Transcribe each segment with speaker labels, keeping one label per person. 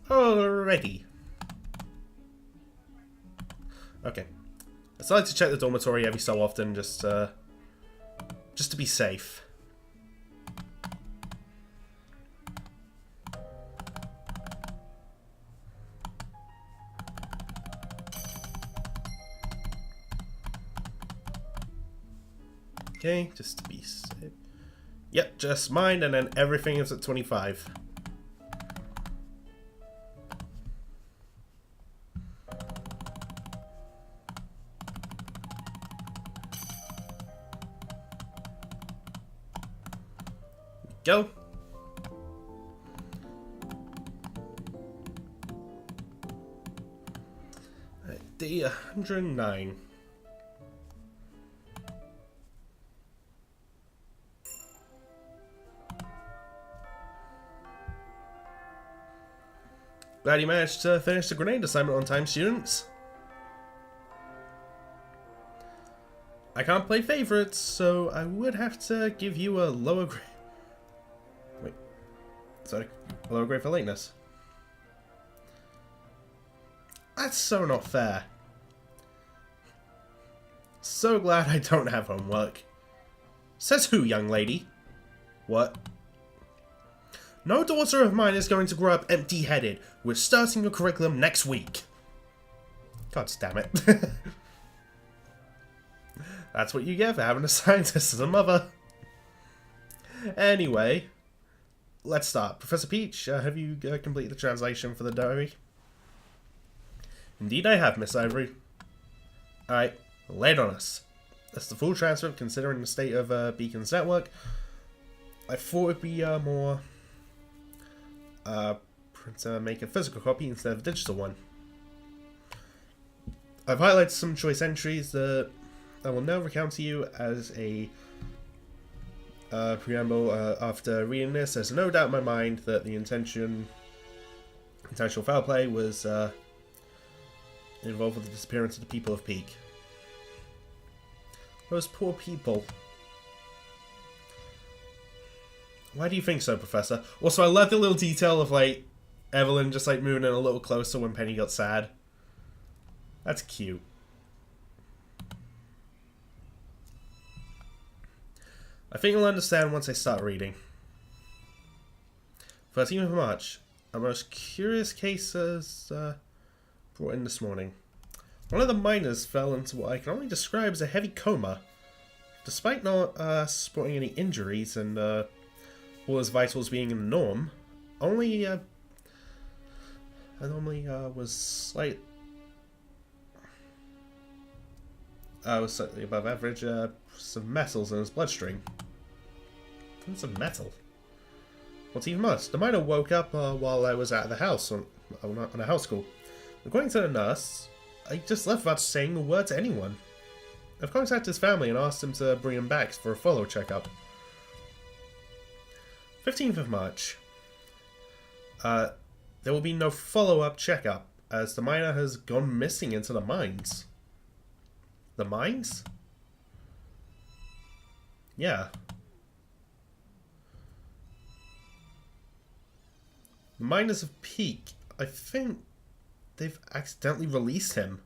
Speaker 1: Alrighty. Okay. I like to check the dormitory every so often, just to be safe. Okay, just to be safe. Yep, just mine, and then everything is at 25. Go. Day 109. Glad you managed to finish the grenade assignment on time, students. I can't play favorites, so I would have to give you a lower grade. Wait. Sorry. A lower grade for lateness. That's so not fair. So glad I don't have homework. Says who, young lady? What? No daughter of mine is going to grow up empty-headed. We're starting your curriculum next week. God damn it. That's what you get for having a scientist as a mother. Anyway, let's start. Professor Peach, have you completed the translation for the diary? Indeed I have, Miss Ivory. Alright, lay it on us. That's the full transcript considering the state of Beacon's network. I thought it'd be more... to make a physical copy instead of a digital one. I've highlighted some choice entries that I will now recount to you as a preamble. After reading this, there's no doubt in my mind that the intentional foul play was involved with the disappearance of the people of Peak. Those poor people. Why do you think so, Professor? Also, I love the little detail of, like, Evelyn just, like, moving in a little closer when Penny got sad. That's cute. I think you'll understand once I start reading. 13th of March. Our most curious case is brought in this morning. One of the miners fell into what I can only describe as a heavy coma. Despite not sporting any injuries and all his vitals being in the norm, only was slightly above average. Some metals in his bloodstream. Some metal. What's even worse, the miner woke up while I was at the house on a house call. According to the nurse, I just left without saying a word to anyone. I've contacted his family and asked him to bring him back for a follow checkup. 15th of March. There will be no follow-up checkup, as the miner has gone missing into the mines. The mines? Yeah. The miners of Peak, I think they've accidentally released him.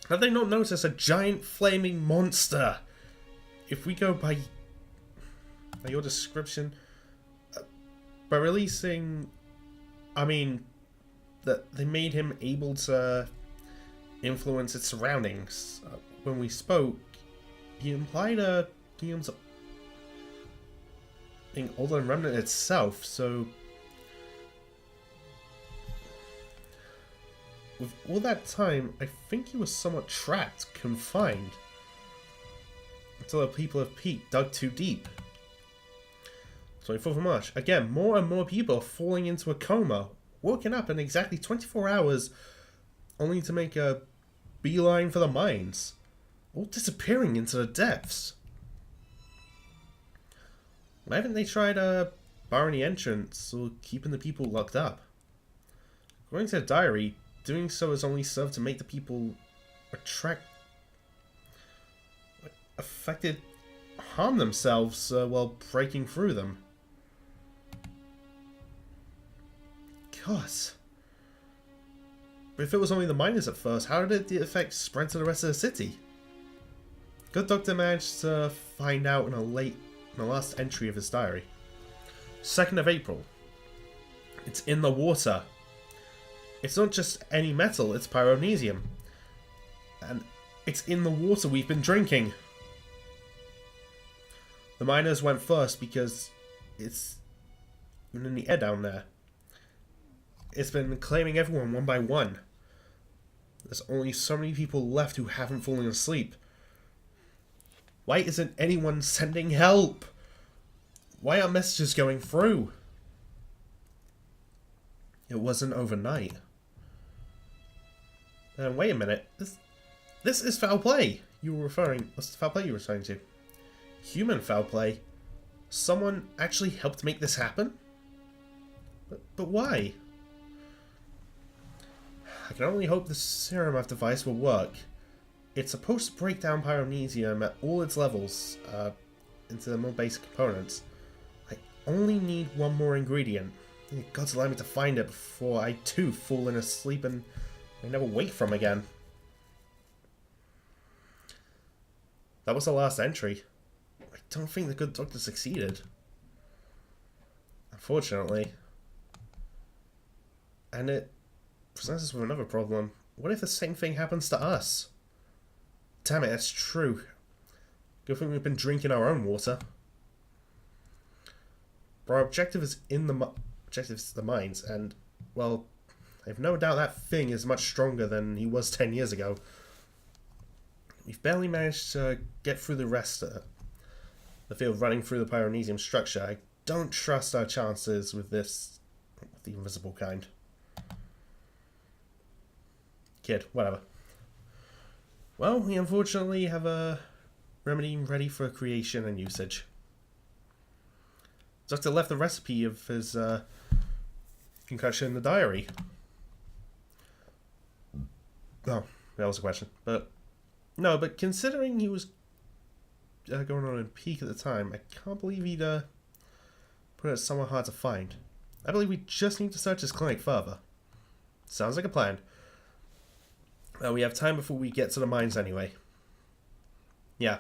Speaker 1: Have they not noticed a giant flaming monster? If we go by your description, by releasing, I mean, that they made him able to influence its surroundings. When we spoke, he implied being older than Remnant itself, so with all that time, I think he was somewhat trapped, confined, until the people of Peak dug too deep. 24th of March. Again, more and more people are falling into a coma, woken up in exactly 24 hours, only to make a beeline for the mines, all disappearing into the depths. Why haven't they tried barring the entrance or keeping the people locked up? According to the diary, doing so has only served to make the people affected harm themselves while breaking through them. God. But if it was only the miners at first, how did the effect spread to the rest of the city? Good Doctor managed to find out in the last entry of his diary. 2nd of April. It's in the water. It's not just any metal, it's pyronesium. And it's in the water we've been drinking. The miners went first because it's in the air down there. It's been claiming everyone one by one. There's only so many people left who haven't fallen asleep. Why isn't anyone sending help? Why aren't messages going through? It wasn't overnight. Wait a minute. This is foul play. What's the foul play you were referring to? Human foul play? Someone actually helped make this happen? But why? I can only hope the serum of device will work. It's supposed to break down pyronesium at all its levels into the more basic components. I only need one more ingredient. God's allow me to find it before I too fall in a sleep and I never wake from again. That was the last entry. I don't think the Good Doctor succeeded. Unfortunately. And it presents us with another problem. What if the same thing happens to us? Damn it, that's true. Good thing we've been drinking our own water. But our objective is the mines, and, well, I have no doubt that thing is much stronger than he was 10 years ago. We've barely managed to get through the rest of the field running through the pyronesium structure. I don't trust our chances with the invisible kind. Kid, whatever. Well, we unfortunately have a remedy ready for creation and usage. The Doctor left the recipe of his concussion in the diary. Oh, that was a question. But considering he was going on in peak at the time, I can't believe he'd put it somewhere hard to find. I believe we just need to search his clinic further. Sounds like a plan. We have time before we get to the mines anyway. Yeah.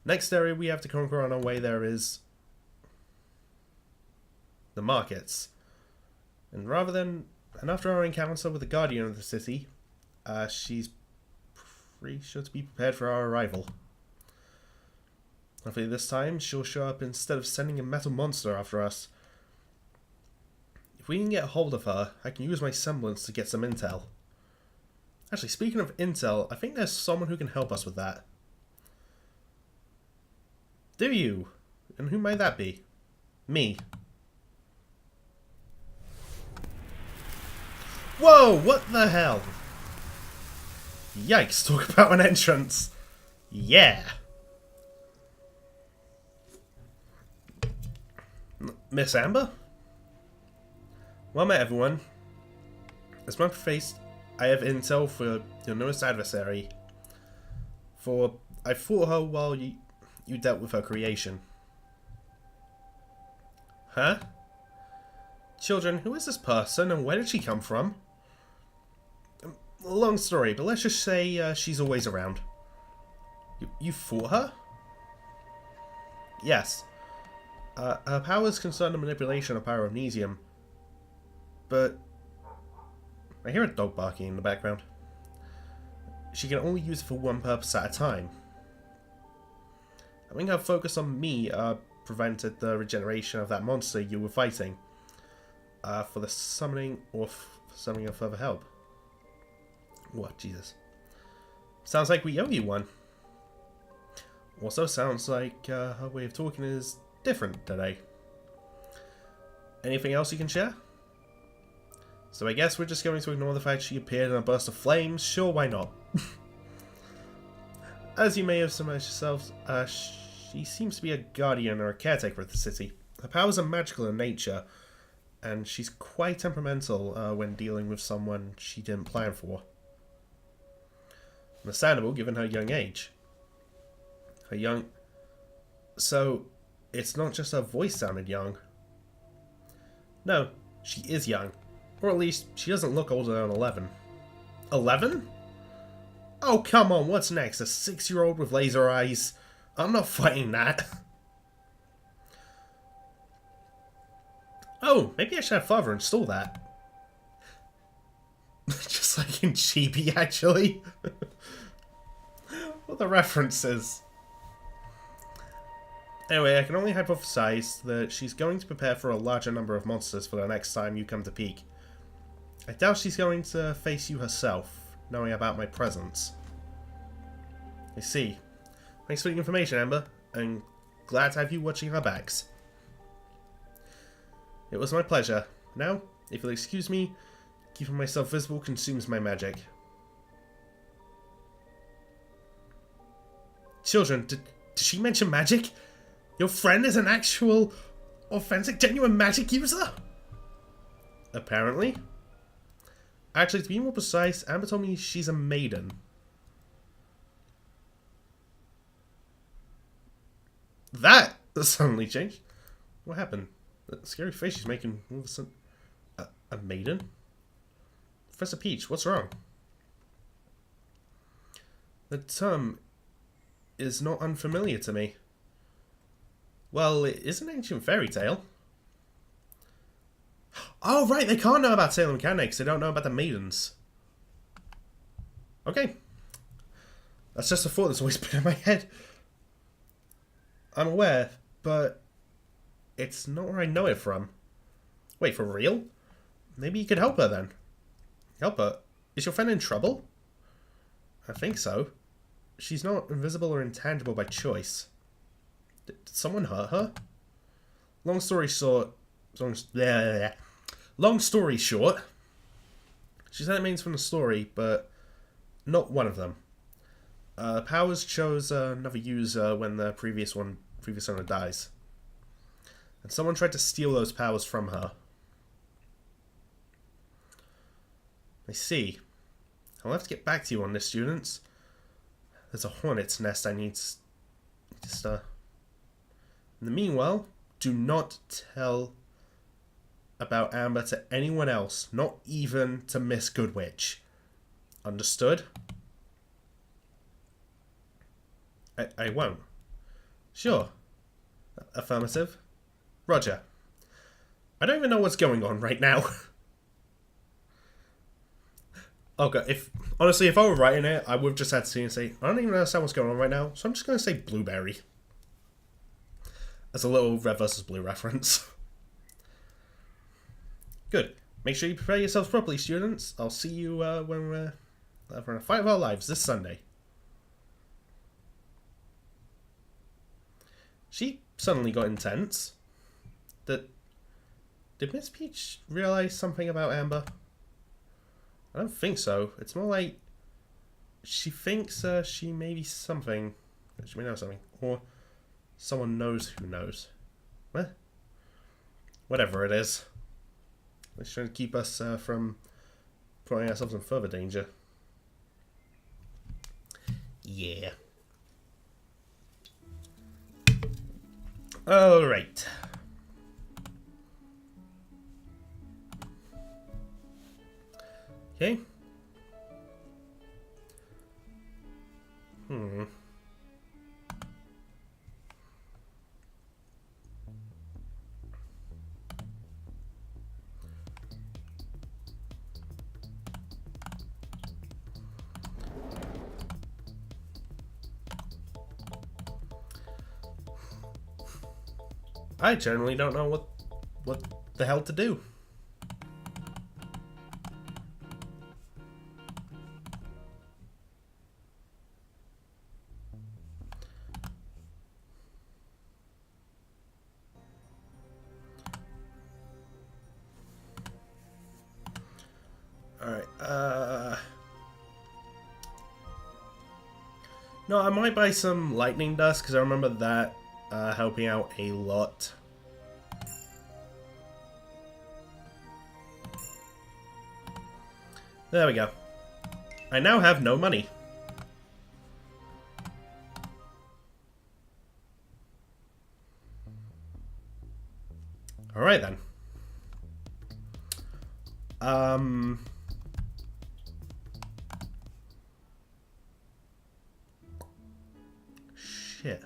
Speaker 1: Next area we have to conquer on our way there is the markets. And after our encounter with the Guardian of the city, she's pretty sure to be prepared for our arrival. Hopefully this time she'll show up instead of sending a metal monster after us. If we can get hold of her, I can use my semblance to get some intel. Actually, speaking of intel, I think there's someone who can help us with that. Do you? And who might that be? Me. Whoa, what the hell? Yikes, talk about an entrance. Yeah. Miss Amber? Well met, everyone. As my face, I have intel for your newest adversary. For I fought her while you dealt with her creation. Huh? Children, who is this person and where did she come from? Long story, but let's just say she's always around. You fought her? Yes. Her powers concern the manipulation of pyronesium. But I hear a dog barking in the background. She can only use it for one purpose at a time. Having her focus on me prevented the regeneration of that monster you were fighting. For the summoning or summoning of further help. What, Jesus. Sounds like we owe you one. Also sounds like her way of talking is different today. Anything else you can share? So I guess we're just going to ignore the fact she appeared in a burst of flames. Sure, why not? As you may have surmised yourselves, she seems to be a guardian or a caretaker of the city. Her powers are magical in nature, and she's quite temperamental when dealing with someone she didn't plan for. Understandable, given her young age. So, it's not just her voice sounded young. No, she is young. Or at least, she doesn't look older than 11. 11? Oh, come on, what's next? A 6-year-old with laser eyes? I'm not fighting that. Oh, maybe I should have Father install that. Just like in Chibi, actually. What the references? Anyway, I can only hypothesize that she's going to prepare for a larger number of monsters for the next time you come to Peak. I doubt she's going to face you herself, knowing about my presence. I see. Thanks for the information, Amber. I'm glad to have you watching our backs. It was my pleasure. Now, if you'll excuse me, keeping myself visible consumes my magic. Children, did she mention magic? Your friend is an actual, authentic, genuine magic user? Apparently. Actually, to be more precise, Amber told me she's a maiden. That suddenly changed. What happened? That scary face she's making all of a sudden. A maiden? Professor Peach, what's wrong? The term is not unfamiliar to me. Well, it is an ancient fairy tale. Oh, right, they can't know about Sailor Mechanics. They don't know about the maidens. Okay. That's just a thought that's always been in my head. I'm aware, but it's not where I know it from. Wait, for real? Maybe you could help her then. Help her? Is your friend in trouble? I think so. She's not invisible or intangible by choice. Did someone hurt her? Long story short, she's enemies from the story, but not one of them. Powers chose another user when the previous owner dies. And someone tried to steal those powers from her. I see. I'll have to get back to you on this, students. There's a hornet's nest I need to stir. In the meanwhile, do not tell about Amber to anyone else, not even to Miss Goodwitch. Understood? I won't. Sure. Affirmative. Roger. I don't even know what's going on right now. Okay, honestly, if I were writing it, I would have just had to see and say, I don't even understand what's going on right now, so I'm just going to say blueberry. As a little Red vs. Blue reference. Good. Make sure you prepare yourselves properly, students. I'll see you when we're having a fight of our lives this Sunday. She suddenly got intense. Did Miss Peach realize something about Amber? I don't think so. It's more like she thinks she may be something. She may know something. Or someone knows who knows. What? Whatever it is. It's trying to keep us from putting ourselves in further danger. Yeah. Alright. Okay. I generally don't know what the hell to do. Alright, no, I might buy some lightning dust, because I remember that helping out a lot. There we go. I now have no money. Alright then. Shit.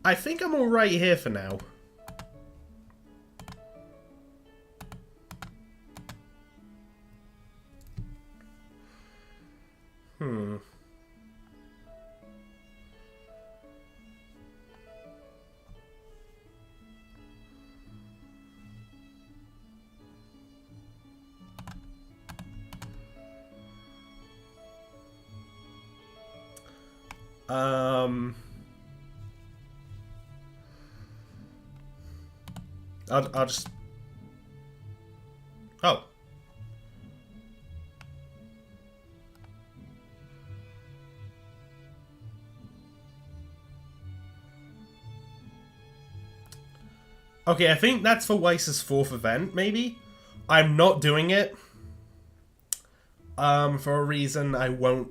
Speaker 1: I think I'm alright here for now. I'll just... Oh. Okay, I think that's for Weiss's 4th event, maybe? I'm not doing it. For a reason I won't,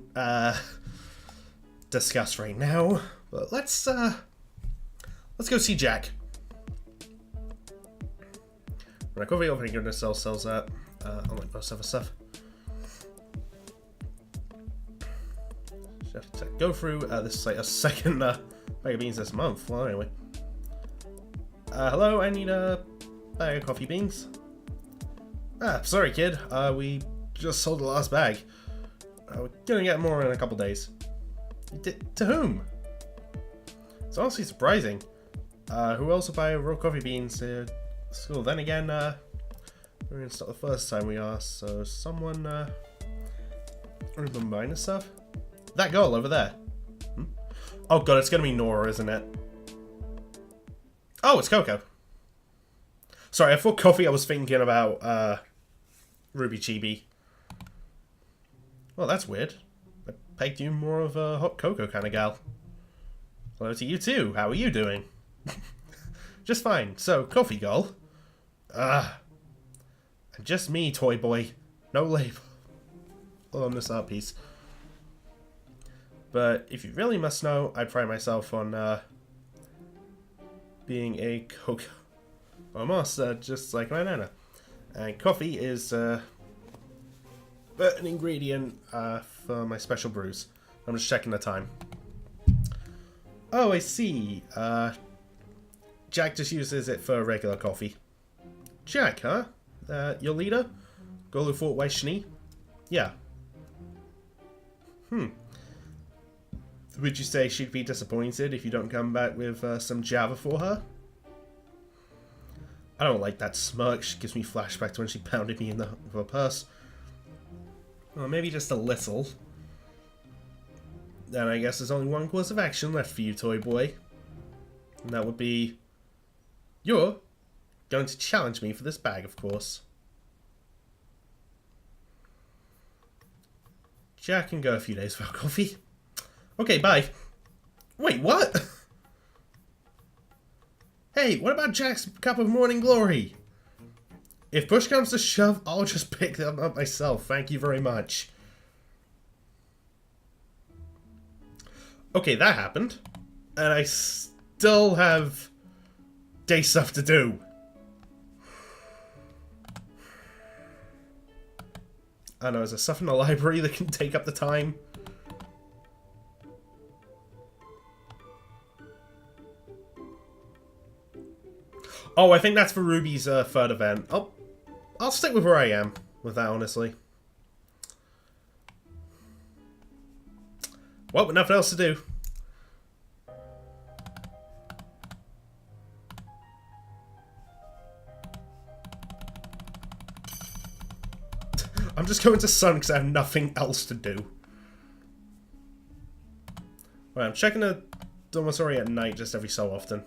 Speaker 1: discuss right now. But let's go see Jack. Right, coffee over here, goodness, sells that. Unlike most other stuff. Just have to go through, this is like a second, bag of beans this month. Well, anyway. Hello, I need a bag of coffee beans. Ah, sorry kid, we just sold the last bag. We're gonna get more in a couple days. To whom? It's honestly surprising. Who else will buy raw coffee beans at school? Then again, we didn't the first time we asked, so someone, been buying this stuff? That girl over there. Hmm? Oh god, it's gonna be Nora, isn't it? Oh, it's Coco. Sorry, I thought coffee I was thinking about, RWBY JPDE. Well, that's weird. I pegged you more of a hot cocoa kind of gal. Hello to you too. How are you doing? Just fine. So, coffee girl. And just me, toy boy. No label on this art piece. But if you really must know, I pride myself on being a cocoa master, just like my nana. And coffee is an ingredient for my special brews. I'm just checking the time. Oh, I see. Jack just uses it for regular coffee. Jack, huh? Your leader? Girl who fought Weiss Schnee? Yeah. Would you say she'd be disappointed if you don't come back with some Java for her? I don't like that smirk. She gives me flashback to when she pounded me in with her purse. Well, maybe just a little. Then I guess there's only one course of action left for you, toy boy. And that would be... You're going to challenge me for this bag, of course. Jack can go a few days without coffee. Okay, bye. Wait, what? Hey, what about Jack's cup of morning glory? If push comes to shove, I'll just pick them up myself. Thank you very much. Okay, that happened. And I still have day stuff to do. I know, is there stuff in the library that can take up the time? Oh, I think that's for Ruby's 3rd event. I'll stick with where I am with that, honestly. Well, with nothing else to do. I'm just going to Sun because I have nothing else to do. Right, I'm checking the dormitory at night just every so often.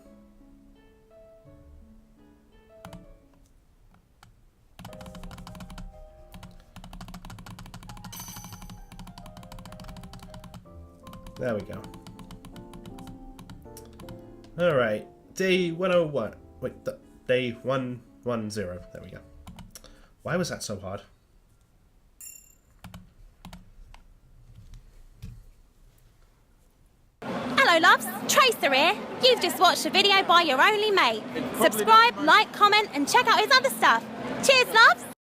Speaker 1: There we go. Alright. Day 101. Wait, day 110. There we go. Why was that so hard?
Speaker 2: Hello, loves. Tracer here. You've just watched a video by your only mate. Subscribe, like, comment, and check out his other stuff. Cheers, loves!